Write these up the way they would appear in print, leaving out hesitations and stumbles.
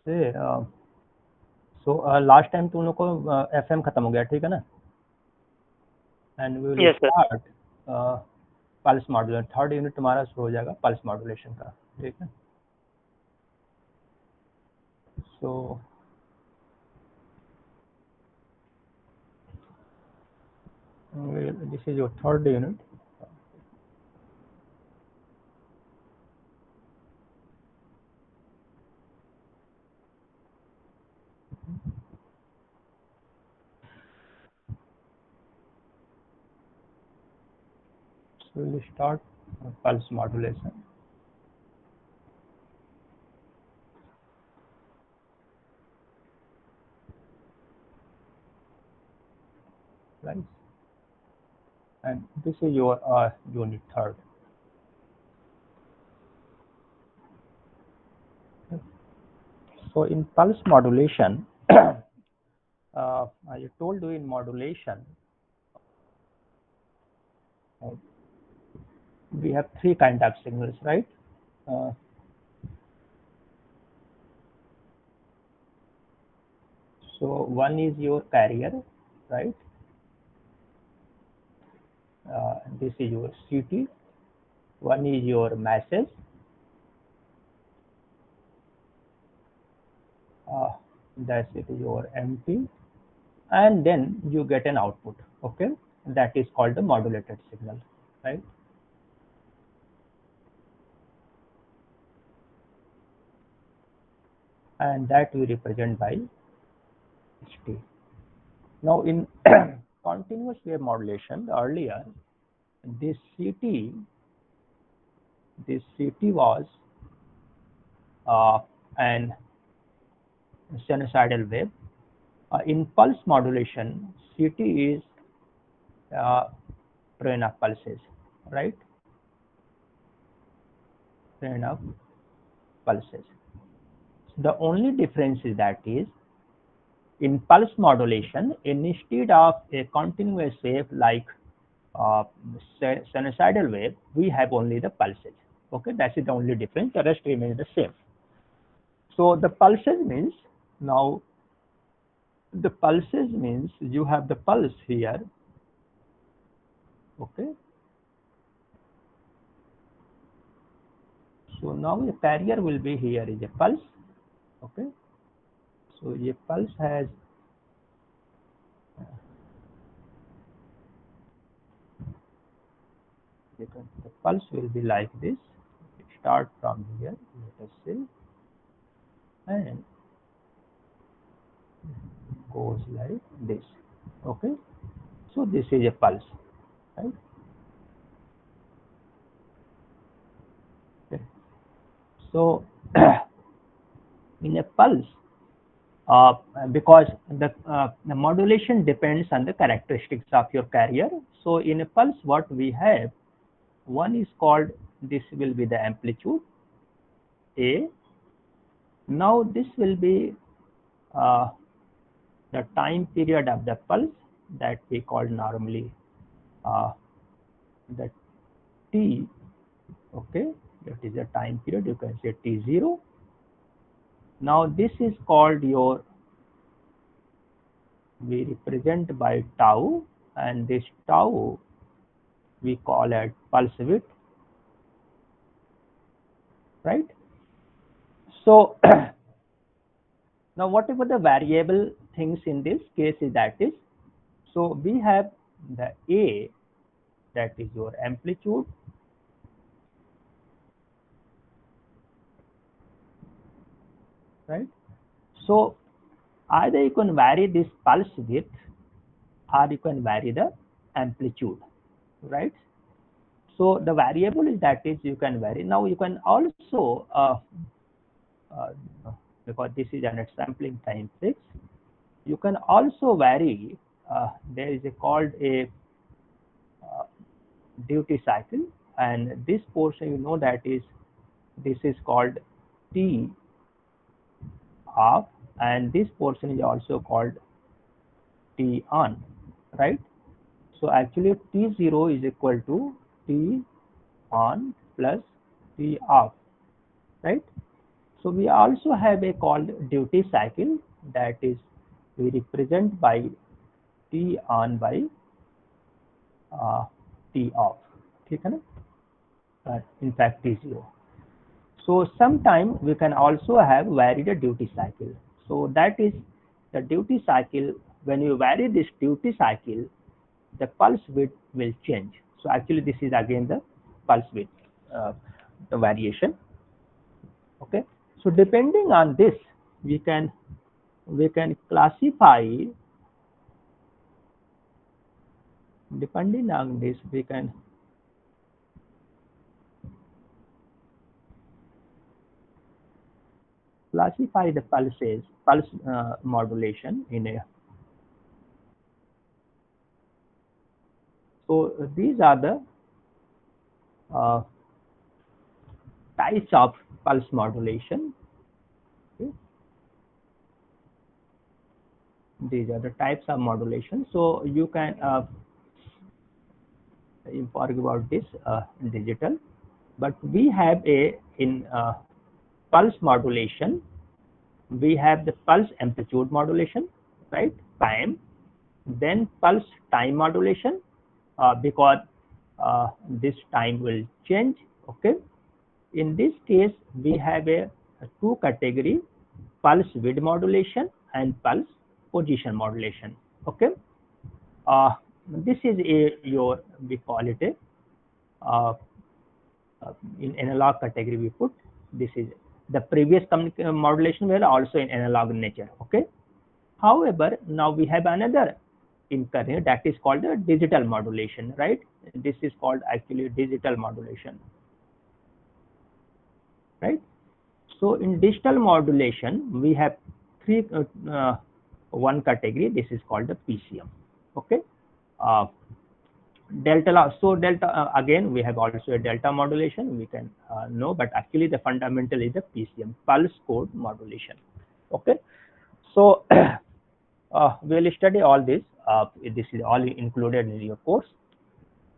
से last time तुम लोग को एफएम खत्म हो गया, ठीक है ना? And we will yes sir. Start pulse modulation. Third unit तुम्हारा शुरू हो जाएगा पल्स मॉड्यूलेशन का, ठीक है? So this is your third unit. So we'll start pulse modulation. Right, and this is your unit third. So in pulse modulation, I told you in modulation, we have three kind of signals, right? Uh, so one is your carrier, right? This is your CT. One is your message. That is your MT, and then you get an output. Okay, that is called the modulated signal, right? And that we represent by ST. Now in continuous wave modulation, earlier this CT was an sinusoidal wave. In pulse modulation, CT is train of pulses, right? Train of pulses. The only difference is that is in pulse modulation, instead of a continuous wave like sinusoidal wave, we have only the pulses. Okay, that is the only difference. The rest remains the same. So the pulses means, now the pulses means you have the pulse here. Okay, so now the carrier will be here is a pulse. Okay, so a pulse has the pulse will be like this. Start from here, let us say, and goes like this. Okay, so this is a pulse, right? Okay. So in a pulse, because the modulation depends on the characteristics of your carrier. So in a pulse, what we have, one is called, this will be the amplitude A. Now this will be uh, the time period of the pulse, that we call normally uh, the T. Okay, that is the time period, you can say T0. Now this is called your, we represent by tau, and this tau we call it pulse width, right? So now whatever the variable things in this case is, that is, so we have the A, that is your amplitude, right? So either you can vary this pulse width or you can vary the amplitude, right? So the variable is, that is, you can vary. Now you can also uh, because this is an sampling time fixed, you can also vary. There is a called a uh, duty cycle, and this portion, you know, that is, this is called T off, and this portion is also called T on, right? So actually T0 is equal to T on plus T off, right? So we also have a called duty cycle, that is we represent by T on by T off. ठीक है ना? In fact T0. So sometime we can also have varied duty cycle. So that is the duty cycle. When you vary this duty cycle, the pulse width will change. So actually this is again the pulse width the variation. Okay. So depending on this, we can classify. Depending on this, we can classify the pulse modulation in a. So these are the types of pulse modulation. Okay. These are the types of modulation. So you can forget about this digital, but we have a in pulse modulation. We have the pulse amplitude modulation, right? Time, then pulse time modulation, because this time will change. Okay. In this case, we have a two category: pulse width modulation and pulse position modulation. Okay. This is your, we call it a in analog category. We put this is the previous modulation were also in analog nature. Okay. However, now we have another in current, that is called the digital modulation, right? This is called actually digital modulation, right? So in digital modulation, we have three one category. This is called the PCM. Okay. Uh, delta. So delta again, we have also a delta modulation. We can know, but actually the fundamental is the PCM, pulse code modulation. Okay. So we'll study all this. This is all included in your course.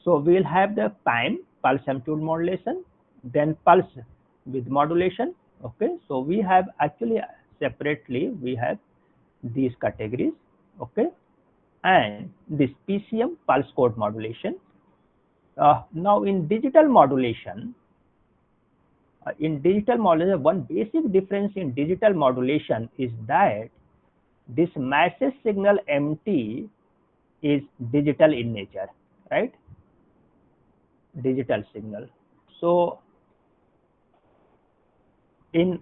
So we'll have the time pulse amplitude modulation, then pulse width modulation. Okay. So we have actually separately we have these categories. Okay. And this PCM, pulse code modulation. Now in digital modulation, one basic difference in digital modulation is that this message signal MT is digital in nature, right? Digital signal. So in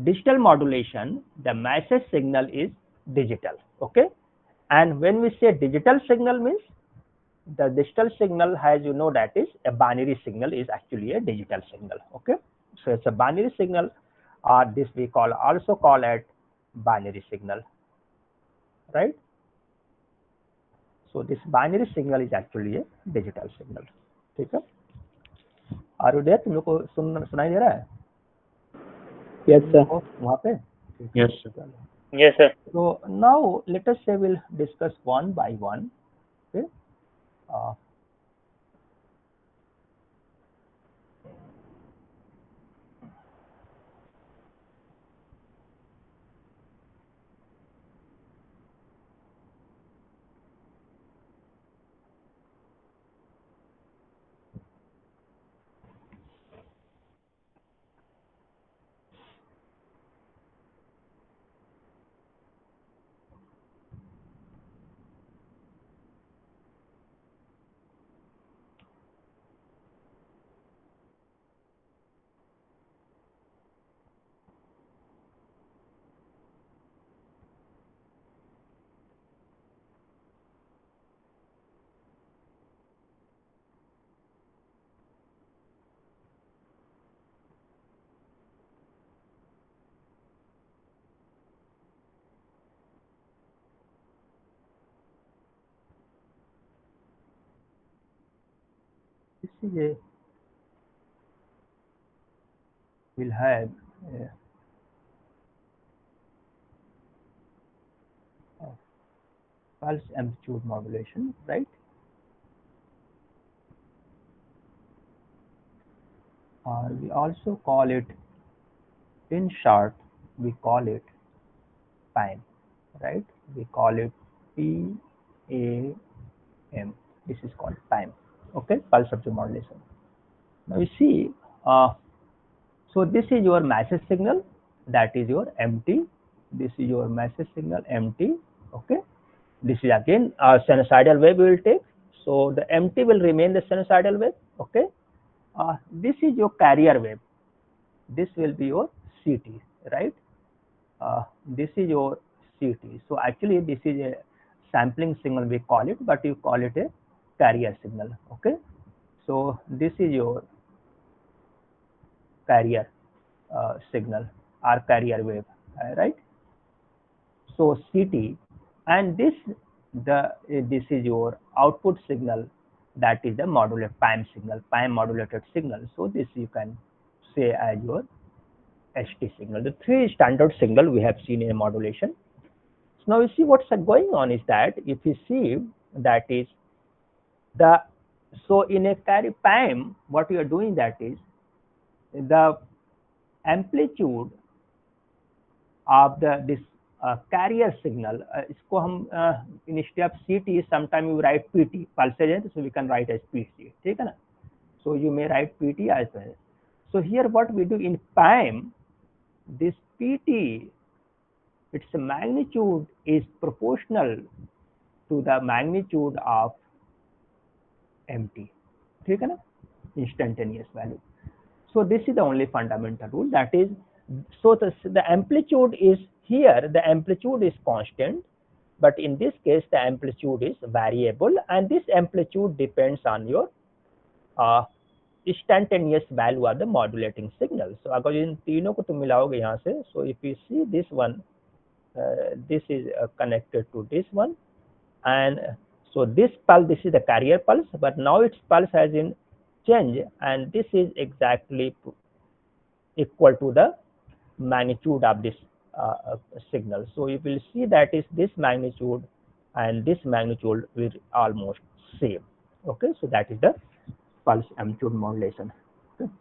digital modulation, the message signal is digital. Okay. And when we say digital signal means, the digital signal has, you know, that is a binary signal is actually a digital signal. Okay. So it's a binary signal, or this we also call it binary signal, right? So this binary signal is actually a digital signal. ठीक है? Are you there? तुम लोग को सुनाई दे रहा है? Yes, sir. वहाँ पे? Yes, sir. Yes, sir. So now let us say we'll discuss one by one. Okay. This is a, we'll have a pulse amplitude modulation, right? We also call it in short we call it PAM, right? We call it PAM. This is called PAM. Okay, pulse substitute modulation. Now you see, so this is your message signal, that is your MT. This is your message signal MT. Okay, this is again a sinusoidal wave we will take. So the MT will remain the sinusoidal wave. Okay, this is your carrier wave. This will be your CT, right? This is your CT. So actually this is a sampling signal we call it, but you call it a carrier signal. Okay, so this is your carrier signal or carrier wave, right? So CT, and this is your output signal, that is the modulated PAM signal, PAM modulated signal. So this you can say as your ST signal. The three standard signal we have seen in modulation. So now you see what's going on is that if you see that is the, so in a carry PAM, what you are doing, that is the amplitude of this carrier signal, इसको हम instead of CT sometime you write PT pulses, so we can write as PT, ठीक है ना? So you may write PT as well. So here what we do in PAM, this PT, its magnitude is proportional to the magnitude of MT, ठीक है ना? Instantaneous value. So this is the only fundamental rule, that is, so the amplitude is here, the amplitude is constant, but in this case the amplitude is variable, and this amplitude depends on your instantaneous value of the modulating signal. So अगर इन तीनों को तुम मिलाओगे यहाँ से, so if you see this one, this is connected to this one, and so this pulse, this is the carrier pulse, but now its pulse has in change, and this is exactly equal to the magnitude of this signal. So you will see that is this magnitude and this magnitude will almost same. Okay, so that is the pulse amplitude modulation. Okay.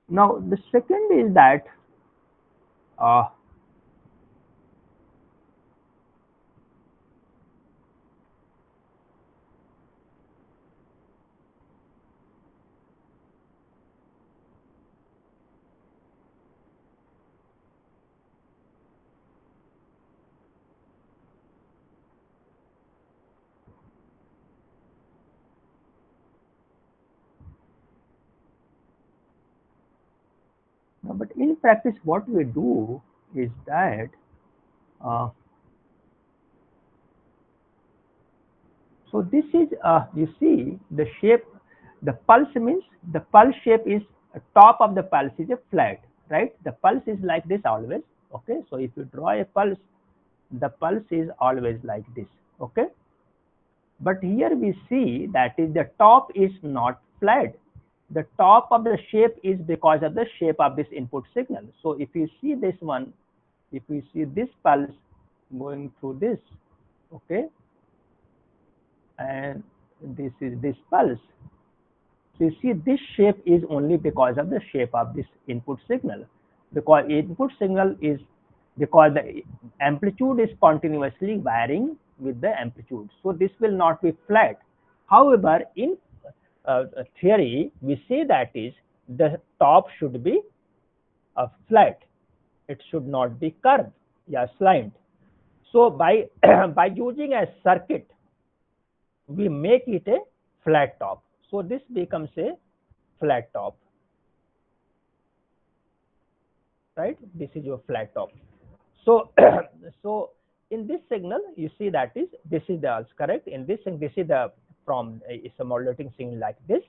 Now the second is that but in practice what we do is that so this is you see the shape, the pulse means the pulse shape is top of the pulse is a flat, right? The pulse is like this always. Okay, so if you draw a pulse, the pulse is always like this. Okay, but here we see that is the top is not flat. The top of the shape is because of the shape of this input signal. So if you see this one, if we see this pulse going through this, okay, and this is this pulse. So you see this shape is only because of the shape of this input signal, because input signal is, because the amplitude is continuously varying with the amplitude, so this will not be flat. However, in theory we say that is the top should be flat, it should not be curved, yeah, slant. So by by using a circuit we make it a flat top, so this becomes a flat top, right? This is your flat top. So so in this signal you see that is, this is the correct, in this thing this is the from it's a modulating signal like this.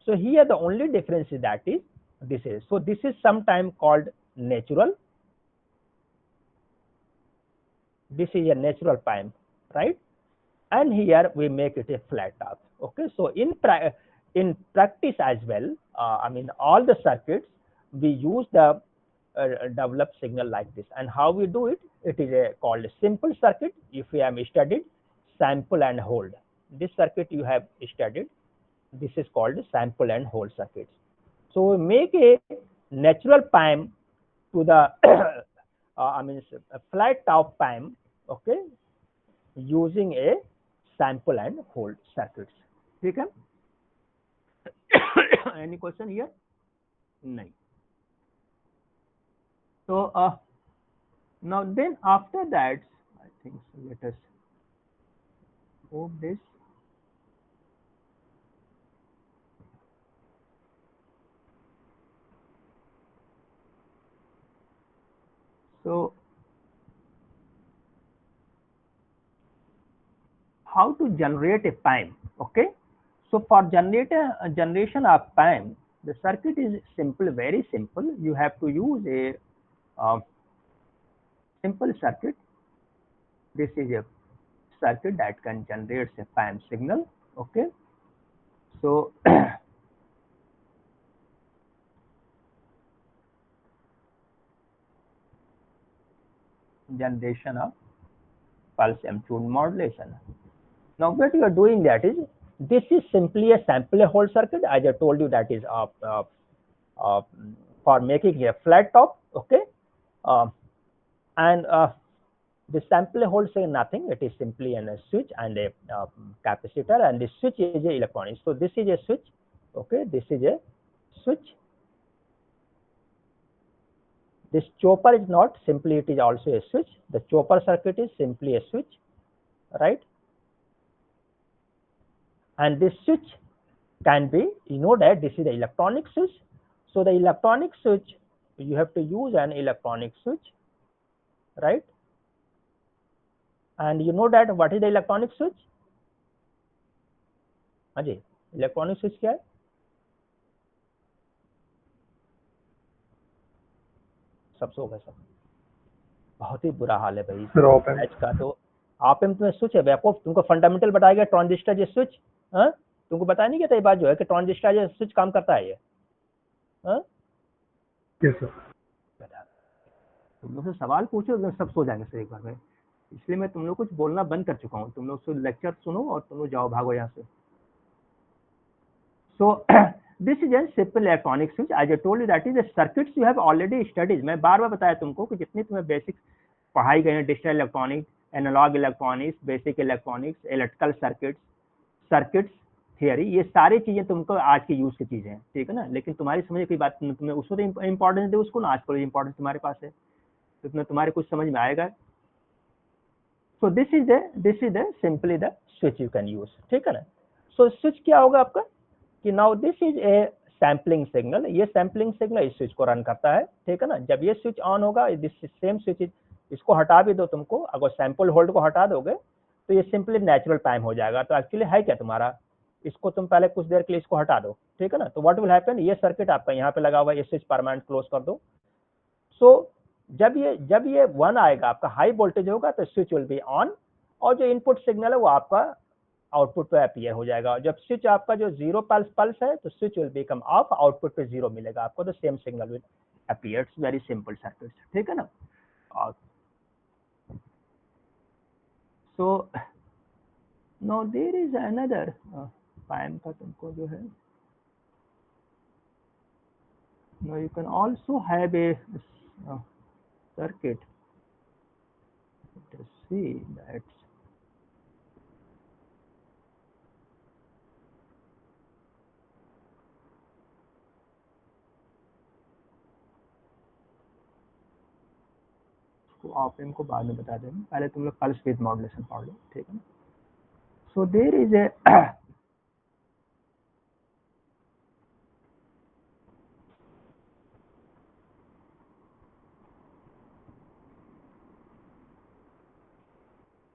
So here the only difference is that is this is, so this is sometimes called natural, this is a natural PAM, right? And here we make it a flat top. Okay, so in practice as well, I mean all the circuits we use the developed signal like this, and how we do it, it is a called a simple circuit. If we have studied sample and hold, this circuit you have studied, this is called sample and hold circuits. So we make a natural PAM to the a flat top PAM, okay, using a sample and hold circuits. ठीक है? Any question here? नहीं. So now then after that, I think so let us move this. So how to generate a PAM? Okay, so for generation of PAM, the circuit is simple, very simple. You have to use a simple circuit. This is a circuit that can generate a PAM signal. Okay, so generation of pulse amplitude modulation. Now what you are doing, that is, this is simply a sample hold circuit, as I told you, that is for making a flat top. Okay, and the sample hold say nothing, it is simply a switch and a capacitor, and the switch is a electronic. So this is a switch. Okay, this is a switch. This chopper is not simply, it is also a switch. The chopper circuit is simply a switch, right? And this switch can be, you know that this is the electronic switch. So the electronic switch, you have to use an electronic switch, right? And you know that what is the electronic switch? Ajay, electronic switch क्या है? सब सो गए सब. बहुत ही बुरा हाल है भाई आज का. तो आप में स्विच है बेवकूफ, तुमको फंडामेंटल बताया गया ट्रांजिस्टर जो स्विच, हाँ तुमको बताया नहीं गया ये बात जो है कि ट्रांजिस्टर जो स्विच काम करता है ये, हाँ यस सर. तुम लोग से सवाल पूछो तो सब सो जाएंगे सर एक बार में, इसलिए मैं तुम लोग कुछ बोलना बंद कर चुका हूँ. तुम लोग से लेक्चर सुनो और तुम लोग जाओ, भागो यहाँ से. So this is a simple electronic switch. As I told you, that is the circuits you have already studied. मैं बार बार बताया तुमको कि जितनी तुम्हें बेसिक पढ़ाई गए हैं, digital electronics, analogue electronics, basic electronics, electrical circuits theory, ये सारी चीजें तुमको आज की यूज की चीजें हैं, ठीक है ना. लेकिन तुम्हारी समझ की बात, तुम्हें उसको तो इंपॉर्टेंस दे उसको ना, आज को इंपॉर्टेंस तुम्हारे पास है तो तुम्हें तुम्हारे कुछ समझ में आएगा. सो this is the simply the switch you can use, ठीक है ना. सो स्विच क्या होगा आपका कि now this is A sampling signal, ये सैम्पलिंग सिग्नल इस स्विच को रन करता है, ठीक है ना. जब ये स्विच ऑन होगा, दिस सेम स्विच, इसको हटा भी दो तुमको, अगर सैंपल होल्ड को हटा दोगे तो ये सिंपली नेचुरल टाइम हो जाएगा. तो एक्चुअली है क्या तुम्हारा, इसको तुम पहले कुछ देर के लिए इसको हटा दो, ठीक है ना. तो व्हाट विल हैपन, ये सर्किट आपका यहाँ पे लगा हुआ है, ये स्विच परमानेंट क्लोज कर दो. सो जब ये 1 आएगा, आपका हाई वोल्टेज होगा तो स्विच विल बी ऑन, और जो इनपुट सिग्नल है वो आपका आउटपुट पे अपीयर हो जाएगा. जब स्विच आपका जो 0 पल्स है तो switch will become off, output पे 0 मिलेगा आपको, तो same signal will appear. Very simple circuit, ठीक है ना. So now there is another PAM का तुमको जो है, now you can also have a circuit. Let us see that. आप इनको बाद में बता देंगे, पहले तुम लोग पल्स विद मॉड्यूलेशन पढ़ लो, ठीक है ना. So there is a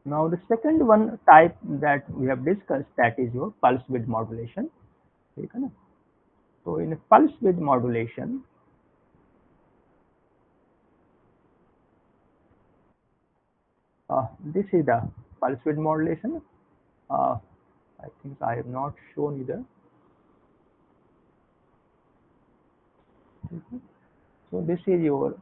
now the second one type that we have discussed, that is your pulse width modulation, ठीक है ना. So in pulse width modulation, this is the pulse width modulation. I think I have not shown either. So this is your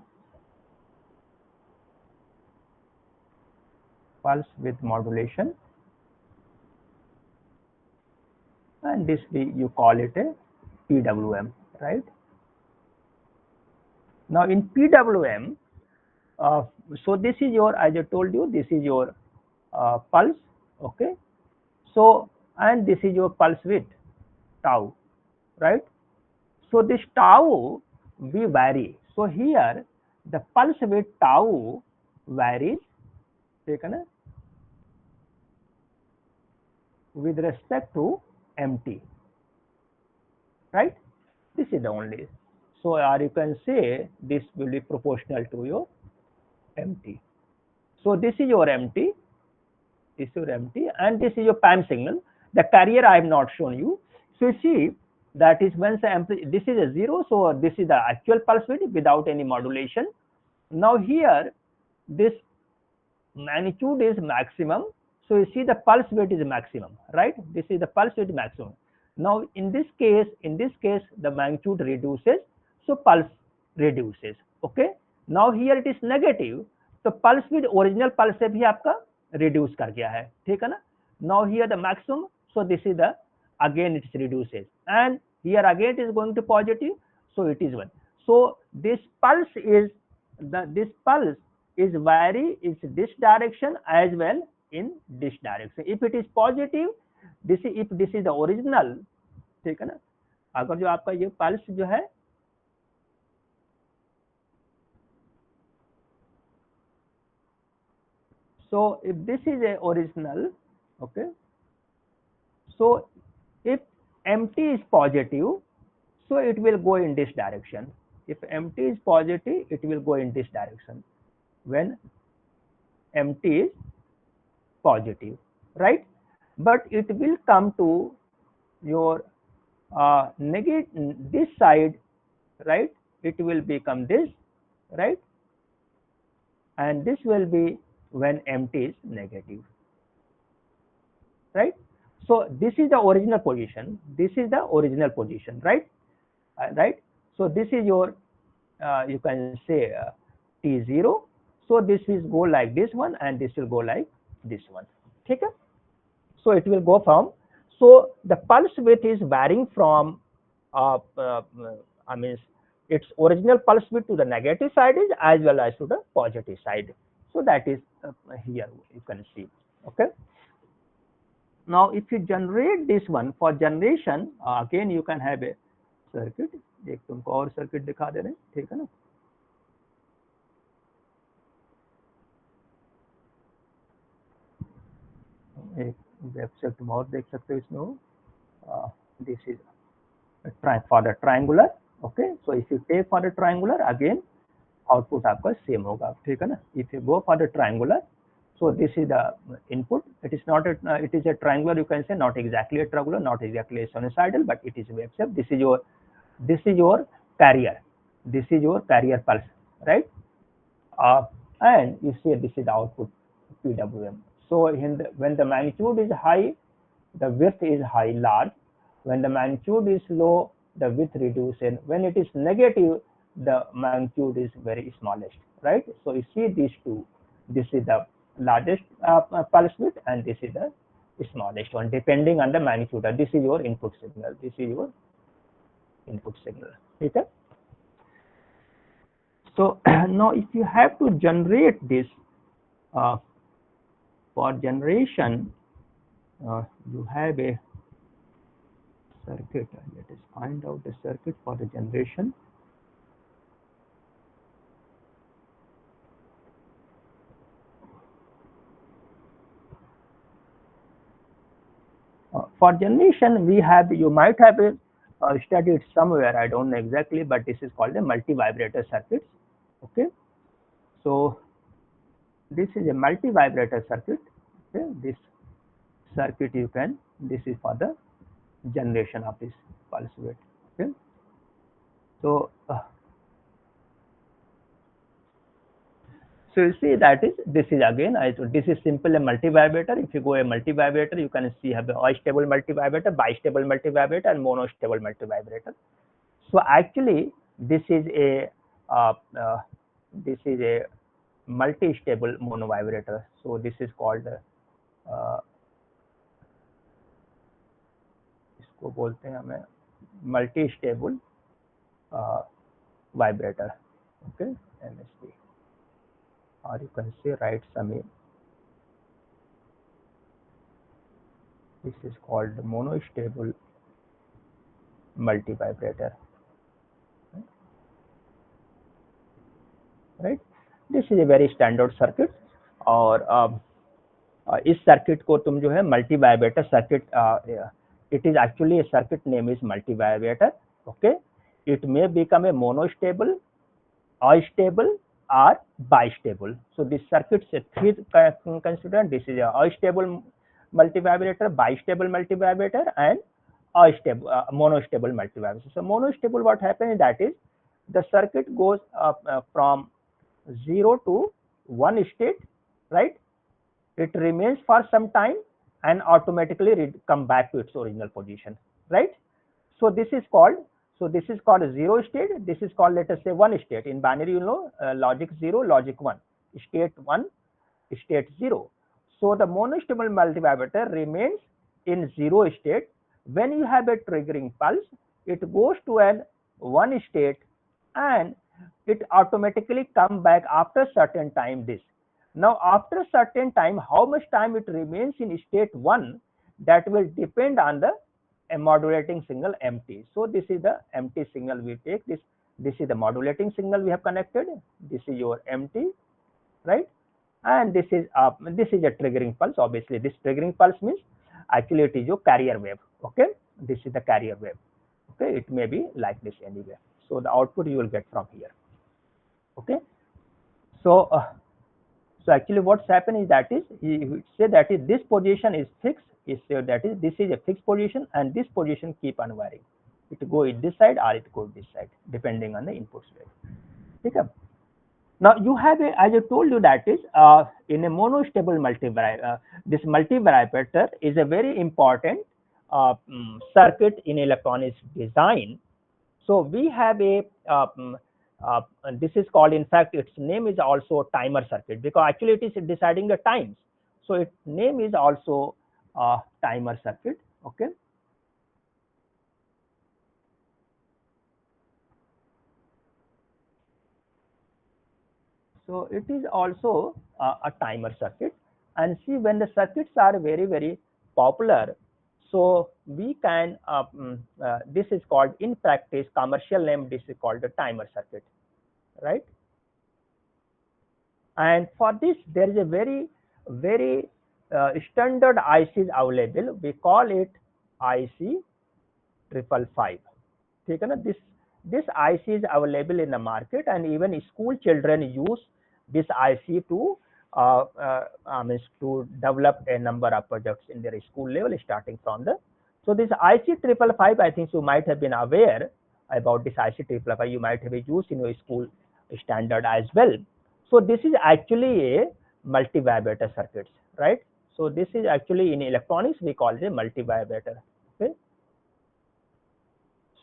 pulse width modulation, and this you call it a PWM, right? Now in PWM, so this is your, as I told you, this is your pulse, okay. So and this is your pulse width, tau, right? So this tau we vary. So here the pulse width tau varies, taken with respect to mt, right? This is the only. So or you can say this will be proportional to your mt. So this is your mt, this is your mt, and this is your PAM signal. The carrier I have not shown you. So you see that is once this is a 0, so this is the actual pulse width without any modulation. Now here this magnitude is maximum, so you see the pulse width is maximum, right? This is the pulse width maximum. Now in this case the magnitude reduces, so pulse reduces, okay. Now here it is negative, तो pulse width original pulse से भी आपका reduce कर गया है, ठीक है ना. Now here the maximum, so this is the again it reduces, and here again it is going to positive, so it is 1. So this pulse is this pulse is vary in this direction as well in this direction. If it is positive, this is, if this is the original, ठीक है ना. अगर जो आपका ये pulse जो है so if this is a original, okay, so if mt is positive, so it will go in this direction. If mt is positive, it will go in this direction when mt is positive, right? But it will come to your negative this side, right? It will become this, right? And this will be when mt is negative, right? So this is the original position, this is the original position, right? Right. So this is your you can say t0. So this will go like this one, and this will go like this one, okay. So it will go from, so the pulse width is varying from I mean its original pulse width to the negative side is as well as to the positive side. So that is here you can see, okay. Now if you generate this one, for generation again you can have a circuit, एक तुमको और circuit दिखा दे रहे हैं, ठीक है ना. एक वेबसाइट तुम और देख सकते हो इसमें हो. This is for the triangular, okay. So if you take for the triangular again output आपका सेम होगा, ठीक है ना. If you go for the triangular, so this is the input. It is not a, it is a triangular, you can say, not exactly a triangular, not exactly a sinusoidal, but it is wave shape. This is your carrier, this is your carrier pulse, right? And you see this is the output PWM. So when the magnitude is high, the width is high, large. When the magnitude is low, the width reduces. When it is negative, the magnitude is very smallest, right? So you see these two, this is the largest pulse width, and this is the smallest one, depending on the magnitude. This is your input signal, this is your input signal, okay. So now if you have to generate this for generation, you have a circuit. Let us find out the circuit for the generation. For generation, we have, you might have studied somewhere, I don't know exactly, but this is called a multi-vibrator circuit, okay. So this is a multi-vibrator circuit, okay. This circuit you can, this is for the generation of this pulse width, okay. So so you see that is, this is again, this is simple a multi-vibrator. If you go a multi-vibrator, you can see have a astable multi-vibrator, bistable multi-vibrator, and monostable multi-vibrator. So actually this is a multi-stable monovibrator. So this is called इसको बोलते हैं हमें multi-stable vibrator, Okay, MSB, or you can say write some. This is called monostable multivibrator, right? This is a very standard circuit, और इस circuit को तुम जो है multi vibrator circuit, it is actually a circuit name is multivibrator. Okay, it may become a monostable, astable, or bistable. So this circuit is three considered. This is a astable multivibrator, bistable multivibrator, and astable monostable multivibrator. So monostable, what happens, that is the circuit goes from 0 to 1 state, right? It remains for some time and automatically come back to its original position, right? So this is called a zero state. This is called, let us say, 1 state. In binary, you know, logic 0, logic 1, state 1, state 0. So the monostable multivibrator remains in 0 state. When you have a triggering pulse, it goes to an 1 state and it automatically come back after certain time. This now, after certain time, how much time it remains in state 1, that will depend on the modulating signal MT. So this is the MT signal we take. This is the modulating signal we have connected. This is your MT, right? And this is a triggering pulse. Obviously, this triggering pulse means actually it is your carrier wave. Okay, this is the carrier wave. Okay, it may be like this anyway. So the output you will get from here. Okay, so so actually what's happened is that is, he say that is this position is fixed, is that is this is a fixed position and this position keep on varying. It go in this side or it go this side depending on the inputs wave. Okay. Now you have a, as I told you, that is in a monostable multivibrator, this multivibrator is a very important circuit in electronics design. So we have a this is called, in fact, its name is also timer circuit, because actually it is deciding the times. So its name is also timer circuit. Okay. So it is also a timer circuit. And see, when the circuits are very, very popular, so we can this is called, in practice, commercial name, this is called the timer circuit, right? And for this there is a very, very standard ICs available. We call it IC 555. ठीक है ना? This IC is available in the market, and even school children use this IC to means to develop a number of projects in their school level, starting from the. So this IC 555, I think you might have been aware about this IC 555. You might have used in your school standard as well. So this is actually a multivibrator circuits, right? So this is actually, in electronics we call it a multivibrator. Okay.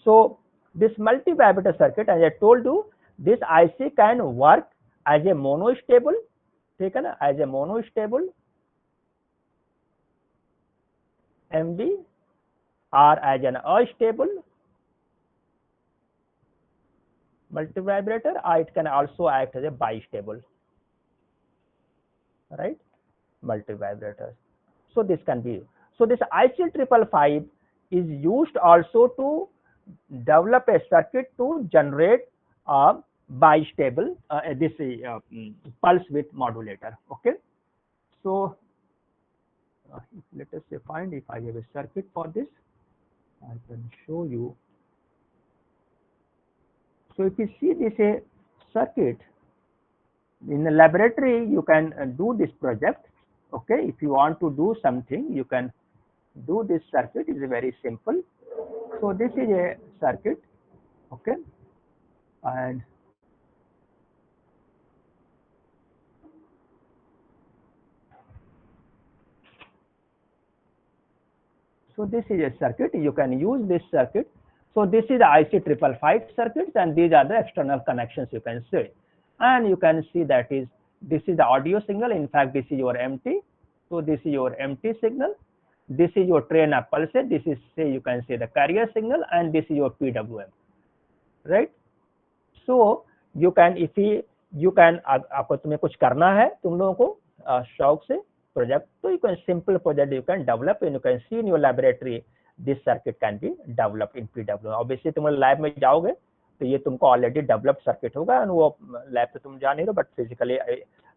So this multivibrator circuit, as I told you, this IC can work as a monostable, taken as a monostable MV, or as an astable multivibrator, or it can also act as a bistable, right, multivibrator. So this can be. So this IC 555 is used also to develop a circuit to generate a bistable this pulse width modulator. Okay. So let us say, find if I have a circuit for this, I can show you. So if you see this a circuit in the laboratory, you can do this project. Okay, if you want to do something, you can do this circuit. Is very simple. So this is a circuit. Okay, and so this is a circuit. You can use this circuit. So this is the IC 555 circuits, and these are the external connections, you can see. And you can see that is, this is the audio signal. In fact, this is your MT. So this is your MT signal. This is your train of pulse. This is, say, you can say the carrier signal, and this is your PWM, right? So you can if you can, आपको तुम्हें कुछ करना है तुम लोगों को शौक से प्रोजेक्ट, तो you can simple project you can develop and you can see in your laboratory this circuit can be developed in PWM। Obviously तुम लैब में जाओगे तो ये तुमको ऑलरेडी डेवलप्ड सर्किट होगा, एंड वो लैब पे तुम जा नहीं रहे, बट फिजिकली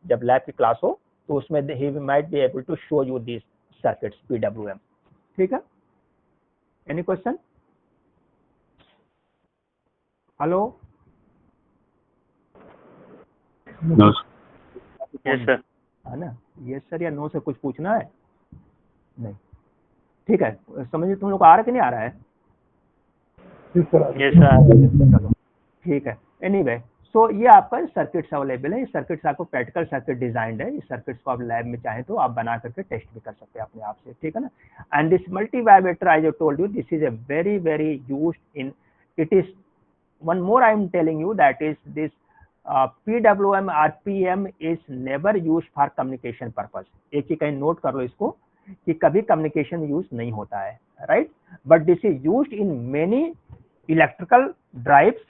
जब लैब की क्लास हो तो उसमें ही might be able to show you this circuits PWM। ठीक है, any question? Hello? No. Yes sir. है ना, यस सर या नो से कुछ पूछना है? नहीं, ठीक है, समझ तुम लोग को आ रहा है कि नहीं आ रहा है? Yes, sir. Yes sir. चलो ठीक है। एनीवे, सो ये आपका सर्किट्स अवेलेबल है, ये सर्किट्स आपको प्रैक्टिकल सर्किट डिजाइंड है, इस सर्किट्स को आप लैब में चाहे तो आप बना करके टेस्ट भी कर सकते हैं अपने आप से, ठीक है ना। And this multi vibrator I told you this is a very very used in, it is one more I am telling you, that is this PWM RPM is never used for communication purpose। एक ही कहीं note कर लो इसको कि कभी communication use नहीं होता है, right, but this is used in many electrical drives.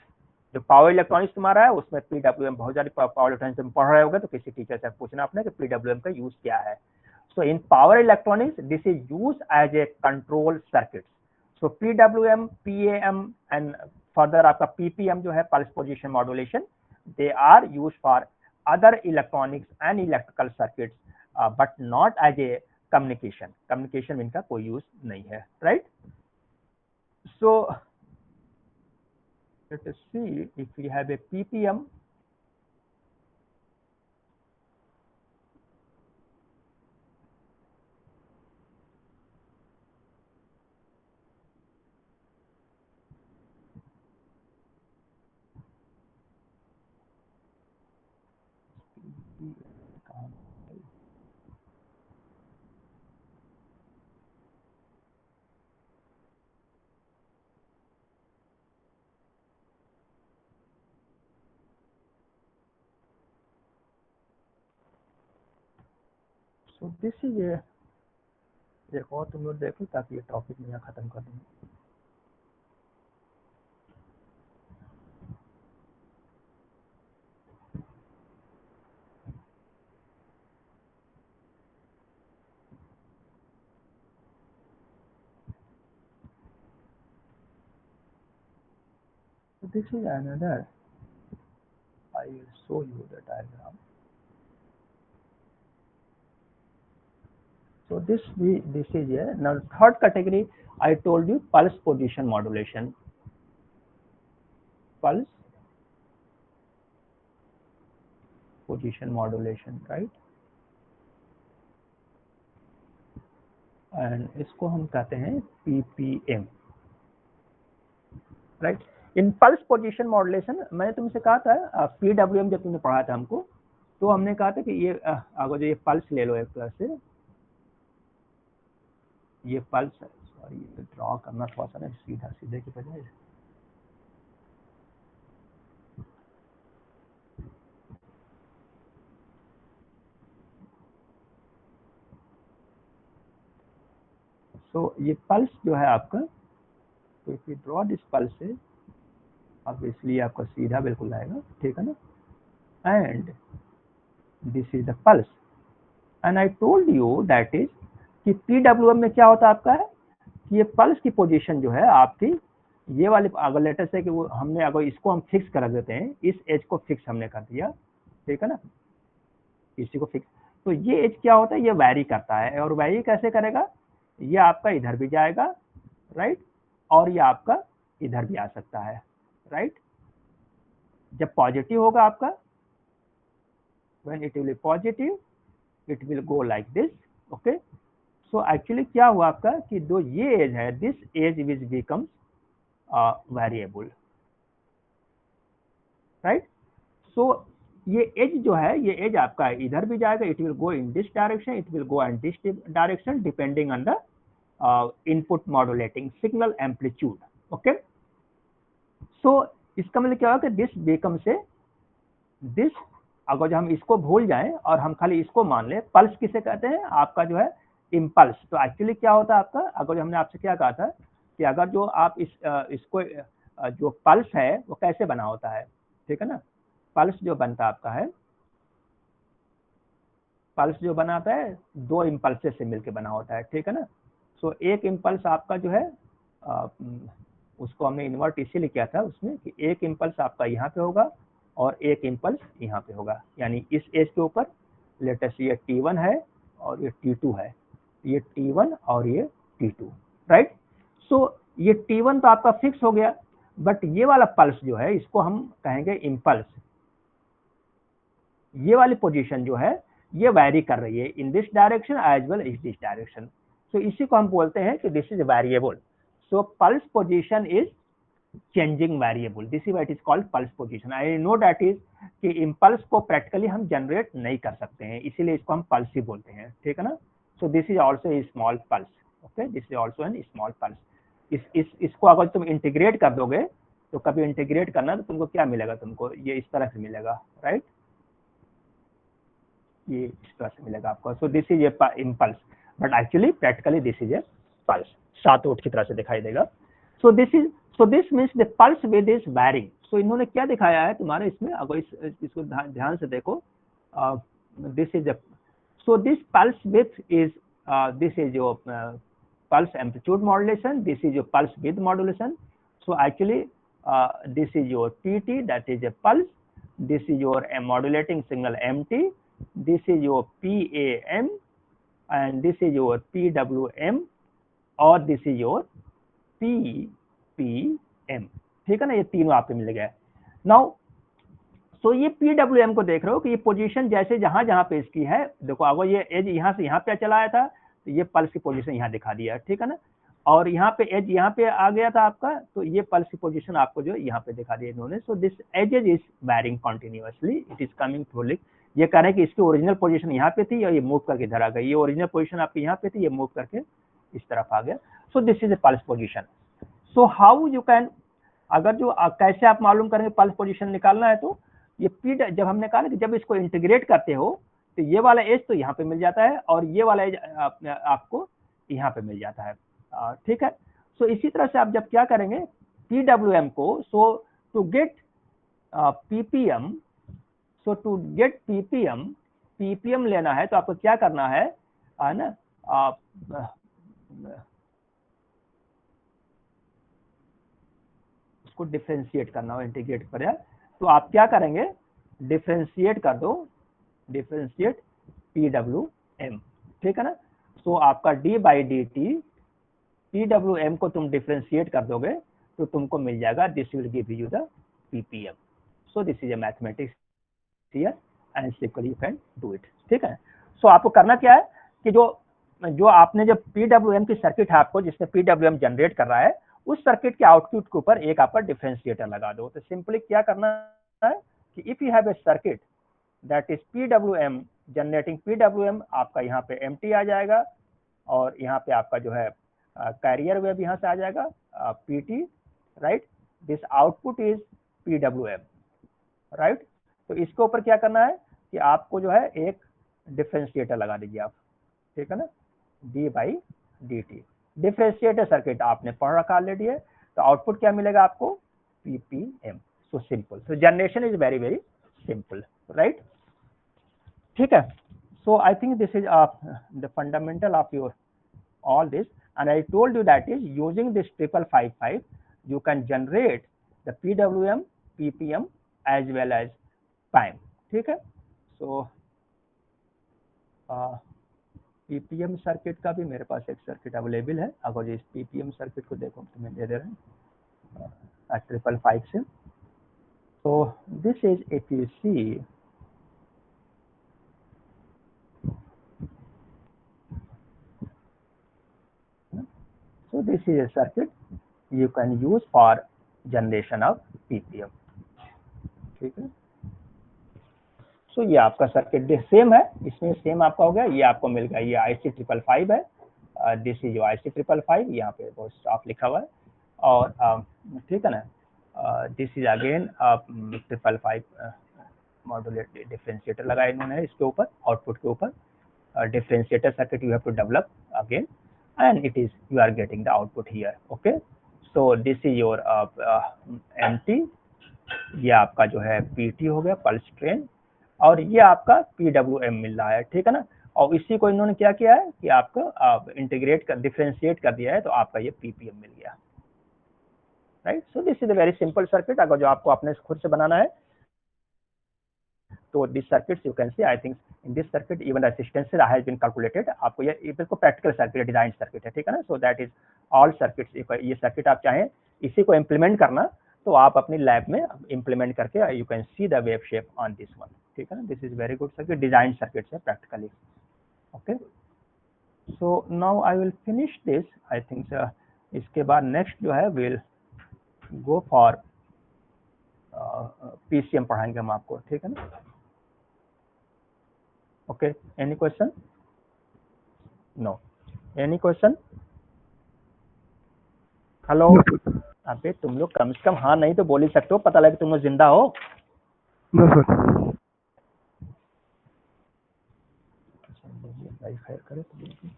जो पावर इलेक्ट्रॉनिक्स तुम्हारा है उसमें PWM, बहुत सारी पावर इलेक्ट्रॉनिक्स में पढ़ रहे होगे तो किसी टीचर से पूछना आपने कि PWM का यूज क्या है। So in power electronics this is use as a control circuit. So PWM, PAM and further आपका PPM जो है pulse position modulation, they are use for other electronics and electrical circuits but not as a communication. Communication इनका कोई use नहीं है, right. So let us see if we have a PPM. So this is a, एक और तुम लोग देखो ताकि ये टॉपिक में यहाँ खत्म कर दूँ। So this is another, I will show you the diagram. So this is a, now third category I told you pulse position modulation. Pulse position modulation, right, and इसको हम कहते हैं PPM, राइट। इन pulse position modulation मैंने तुमसे कहा था PWM जब तुमने पढ़ा था हमको, तो हमने कहा था कि ये अगर जो ये पल्स ले लो एक तरह से, ये पल्स, सॉरी ये ड्रॉ करना थोड़ा सा ना सीधा सीधे के बजाय, तो ये पल्स जो है आपका, तो if you draw this pulse से अब इसलिए आपका सीधा बिल्कुल आएगा, ठीक है ना। And this is the pulse, and I told you that is कि PWM में क्या होता है आपका है कि ये पल्स की पोजीशन जो है आपकी, ये वाले अगर लेटेस्ट है कि वो हमने अगर इसको हम फिक्स कर देते हैं, इस एज को फिक्स हमने कर दिया, ठीक है ना, इसी को फिक्स, तो ये एज क्या होता है, ये वैरी करता है, और वैरी कैसे करेगा, ये आपका इधर भी जाएगा, राइट, और ये आपका इधर भी आ सकता है, राइट। जब पॉजिटिव होगा आपका, when it will be positive it will go like this, okay। so actually क्या हुआ आपका कि दो ये एज है, this age which becomes variable, right। so ये एज जो है, ये एज आपका इधर भी जाएगा, it will go in this direction, it will go in this direction depending on the input modulating signal amplitude, okay। so इसका मतलब क्या होगा कि this becomes a, this, अगर जो हम इसको भूल जाएं और हम खाली इसको मान लें, पल्स किसे कहते हैं, आपका जो है इम्पल्स। तो एक्चुअली क्या होता है आपका, अगर जो हमने आपसे क्या कहा था कि अगर जो आप इसको जो पल्स है वो कैसे बना होता है, ठीक है ना, पल्स जो बनता आपका है, पल्स जो बनाता है 2 इम्पल्सेस से मिलकर बना होता है, ठीक है ना। सो एक इम्पल्स आपका जो है उसको हमने इन्वर्ट इसीलिए किया था उसमें कि एक इम्पल्स आपका यहाँ पे होगा और एक इम्पल्स यहाँ पे होगा, यानी इस एज के ऊपर लेटेस्ट ये T1 है और ये T2 है, ये T1 और ये T2, राइट। सो ये T1 तो आपका फिक्स हो गया, बट ये वाला पल्स जो है इसको हम कहेंगे इम्पल्स। ये वाली पोजीशन जो है ये वैरी कर रही है in this direction as well is this direction, so इसी को हम बोलते हैं कि this is variable. So pulse position is changing variable, this is what is called pulse position. I know that is कि इम्पल्स को प्रैक्टिकली हम generate नहीं कर सकते हैं, इसीलिए इसको हम पल्स ही बोलते हैं, ठीक है ना। सो this is also a small pulse, okay, this is also an small pulse. इसको अगर तुम इंटीग्रेट कर दोगे तो कभी इंटीग्रेट करना तो तुमको क्या मिलेगा, तुमको ये इस तरह से मिलेगा, राइट, ये इस तरह से मिलेगा आपको। So this is a impulse, but actually practically this is a pulse, 7 volt की तरह से दिखाई देगा। So this means the pulse width is varying. So इन्होंने क्या दिखाया है तुम्हारे इसमें, अगर इसको ध्यान से देखो, this is so this pulse with is this is your pulse amplitude modulation, this is your pulse width modulation. So actually this is your TT, that is a pulse, this is your modulating signal MT, this is your PAM and this is your PWM और this is your PPM, ठीक है ना, ये तीनों आपको मिल गए। Now so ये PWM को देख रहे हो कि ये पोजीशन जैसे जहां जहां पे इसकी है, देखो अगर ये एज यहाँ से यहाँ पे चला आया था तो ये पल्स की पोजीशन यहाँ दिखा दिया, ठीक है ना, और यहाँ पे एज यहाँ पे आ गया था आपका तो ये पल्स की पोजीशन आपको जो यहाँ पे दिखा दिया इन्होंने। So this edges is varying continuously, it is coming through lick, ये कह रहे हैं कि इसकी ओरिजिनल पोजीशन यहाँ पे थी और ये मूव करके इधर आ गई, ये ओरिजिनल पोजीशन आपकी यहाँ पे थी, ये मूव करके इस तरफ आ गया। सो this is a pulse position. So how you can, अगर जो कैसे आप मालूम करेंगे पल्स पोजीशन निकालना है, तो ये पी जब हमने कहा कि जब इसको इंटीग्रेट करते हो तो ये वाला एज तो यहाँ पे मिल जाता है और ये वाला एज आपको यहाँ पे मिल जाता है, ठीक है। सो इसी तरह से आप जब क्या करेंगे PWM को, so to get PPM, so to get PPM लेना है तो आपको क्या करना है ना, उसको डिफरेंशिएट करना हो, इंटीग्रेट कर, तो आप क्या करेंगे डिफरेंशिएट कर दो, डिफरेंशिएट PWM, ठीक है ना। सो आपका d/dt PWM को तुम डिफरेंशिएट कर दोगे तो तुमको मिल जाएगा, this will give you the PPM। So this is A mathematics here and simply you can do it, ठीक है। सो आपको करना क्या है कि जो आपने जो PWM की सर्किट है आपको जिसमें PWM जनरेट कर रहा है, उस सर्किट के आउटपुट के ऊपर एक आपका डिफरेंशिएटर लगा दो। तो सिंपली क्या करना है कि if you have a circuit that is PWM generating PWM, आपका यहाँ पे MT आ जाएगा और यहाँ पे आपका जो है कैरियर वेव यहाँ से आ जाएगा PT, right, this output is PWM, right. तो इसके ऊपर क्या करना है कि आपको जो है एक डिफरेंशिएटर लगा दीजिए आप, ठीक है ना, d/dt। डिफरेंशिएटर सर्किट आपने पढ़ रखा ऑलरेडी है, तो आउटपुट क्या मिलेगा आपको PPM। So simple, so generation is very very simple, right, ठीक है। So I think this is the fundamental of your all this, and I told you that is using this 5555 you can generate the PWM, PPM as well as PAM, ठीक है। so PPM circuit का भी मेरे पास एक circuit available है, अगर इस PPM circuit को देखो तो मैं दे रहा हूँ 555 से। so this is, if you see, so this is a circuit you can use for generation of PPM, ठीक है। सो ये आपका सर्किट सेम है, इसमें सेम आपका हो गया, ये आपको मिल गया, ये IC555 है, दिस इज IC555, यहाँ पे बहुत साफ लिखा हुआ है, और ठीक है ना, this is again 555 modulate differentiator लगाया इन्होंने इसके ऊपर, आउटपुट के ऊपर differentiator circuit you have to develop again and it is you are getting the output here, okay। so this is your MT ये आपका जो है पीटी हो गया, पल्स ट्रेन, और ये आपका पीडब्ल्यूएम मिल रहा है, ठीक है ना। और इसी को इन्होंने क्या किया है कि आपका इंटीग्रेट कर, डिफरेंशिएट कर दिया है, तो आपका ये पीपीएम मिल गया, right. So this is a very simple circuit. अगर जो आपको अपने खुद से बनाना है तो this circuits you can see, I think in this circuit even resistance has been calculated. आपको ये बिल्कुल प्रैक्टिकल सर्किट है, डिजाइन सर्किट है, ठीक है ना। So that is all circuits. ये सर्किट आप चाहें इसी को इम्प्लीमेंट करना तो आप अपनी लैब में इम्प्लीमेंट करके you can see the wave shape on this one, ठीक है ना। This is very good circuit, design circuit है practically, okay. So now I will finish this, I think इसके बाद नेक्स्ट जो है विल गो फॉर पीसीएम पढ़ाएंगे हम आपको, ठीक है ना। Okay, any question? No, any question? Hello, अबे तुम लोग कम से कम हाँ नहीं तो बोल ही सकते हो, पता लगे तुम लोग जिंदा हो। No sir.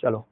चलो